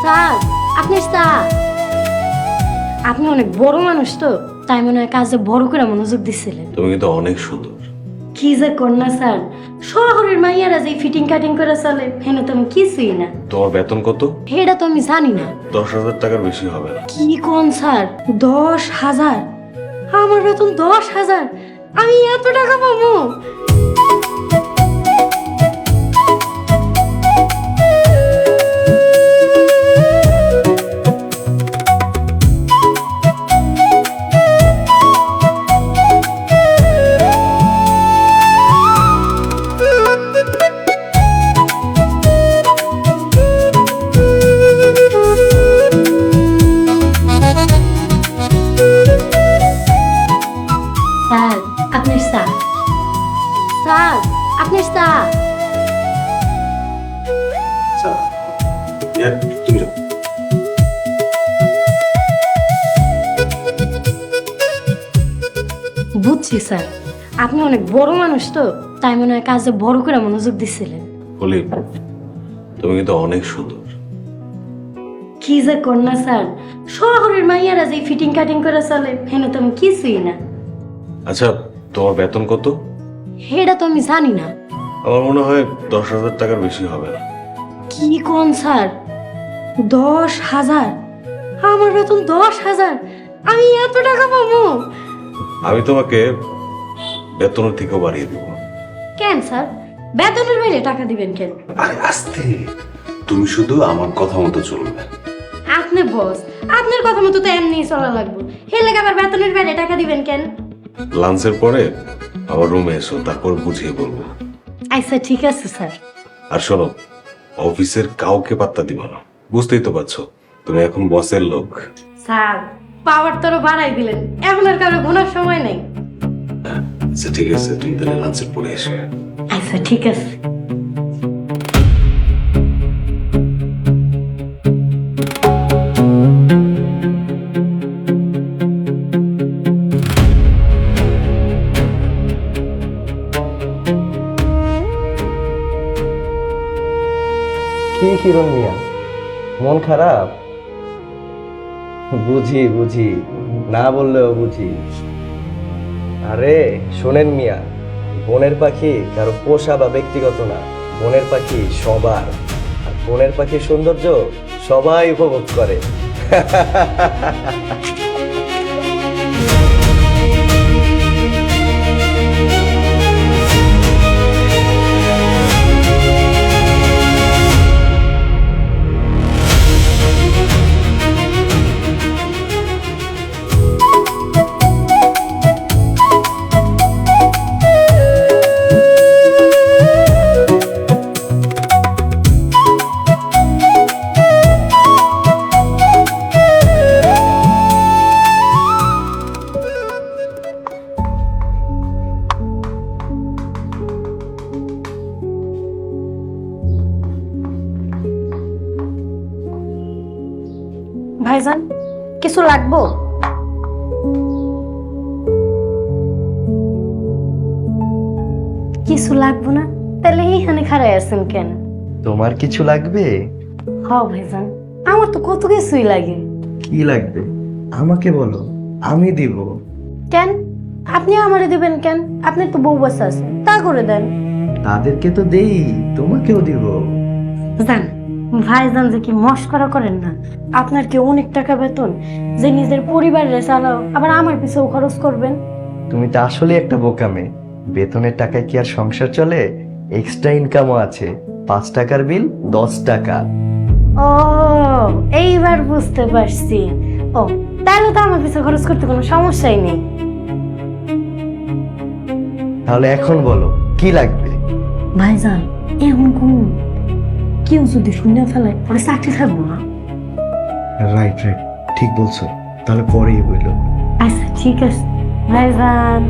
Sir আপনি অনেক বড় মানুষ তো, তাই মনে হয় কাজে বড় করে মনোযোগ দিচ্ছিলেন। তুমি কিন্তু অনেক সুন্দর। কি যে কন্যা স্যার, শহরের মাইয়ারা যে ফিটিং কাটিং করে চলে হেন তো আমি কিছুই না। তোমার বেতন কত? এটা তো আমি জানি না। 10,000 টাকার বেশি হবে না। কি কোন স্যার, 10,000? আমার বেতন 10,000? আমি এত টাকা পাবো? স্যার আপনার চা। স্যার আপনার চা। আচ্ছা, তুমি যাও। বুঝছি স্যার, আপনি অনেক বড় মানুষ তো, তাই মনে হয় কাজে বড় করে মনোযোগ দিচ্ছিলেন। বলি, তুমি কিন্তু অনেক সুন্দর। কি যে কন্যা স্যার, শহরের মাইয়ারা যে ফিটিং কাটিং করে চলে হেন তো আমি কিছুই না। আচ্ছা, তোমার বেতন কত? এটা তো আমি জানি না। আমার মনে হয় 10,000 টাকার বেশি হবে না। কি কোন স্যার, 10,000? আমার বেতন 10,000? আমি এত টাকা পাবো? আমি তোমাকে বেতনের থেকেও বাড়িয়ে দেবো। কেন স্যার, বেতনের বাইরে টাকা দিবেন কেন? আরে আস্তে, তুমি শুধু আমার কথা মতো চলবে। আপনি বস, আপনার কথা মতো তো এমনি চলা লাগবে, হে লাগে আবার বেতনের বাইরে টাকা দিবেন কেন? লাঞ্চের পরে আমার রুমে এসো, তারপর বুঝিয়ে বলবো। আচ্ছা ঠিক আছে স্যার। আর শোনো, অফিসের কাউকে পাত্তা দিবা না, বুঝতেই তো পারছো তুমি এখন বসের লোক। স্যার পাওয়ার তোরও বাড়াই দিলেন, এখন আর কারো ঘোরার সময় নেই। আচ্ছা ঠিক আছে, তুমি তাহলে লাঞ্চের পরে এসো। আচ্ছা ঠিক আছে। কি কিরণ মিয়া, মন খারাপ? বুঝি বুঝি, না বললেও বুঝি। আরে শোনেন মিয়া, বনের পাখি কারো পোষা বা ব্যক্তিগত না, বনের পাখি সবার। আর বনের পাখির সৌন্দর্য সবাই উপভোগ করে। ভাইজান কিছু লাগবো? কিছু লাগবো না? তাহলে এইখানে খাড়াই আছেন কেন? তোমার কিছু লাগবে? হ ভাইজান, আমার তো কত কিছুই লাগে। কি লাগবে আমাকে বলো, আমি দিব। কেন আপনি আমারে দিবেন কেন? আপনার তো বউ বাচ্চা আছে, তা করে দেন। তাদেরকে তো দেই, তোমাকেও দিব। জান ভাইজান যে কি মস্করা করেন না, আপনার কি অনেক টাকা বেতন যে নিজের পরিবারের চালাও, আবার আমার পিছেও খরচ করবেন? তুমি তো আসলে একটা বোকা মেয়ে। বেতনের টাকায় কি আর সংসার চলে? এক্সট্রা ইনকামও আছে, 5 টাকার বিল 10 টাকা। ও এইবার বুঝতে পারছি। ও তাহলে তো আমার পিছে খরচ করতে কোনো সমস্যাই নেই। তাহলে এখন বলো কি লাগবে? ভাইজান এমন কোন কেউ যদি শুনে ফেলে পরে চাকরি থাকবো না। রাইট রাইট, ঠিক বলছো। তাহলে পরেই বললো। আচ্ছা ঠিক আছে ভাইজান।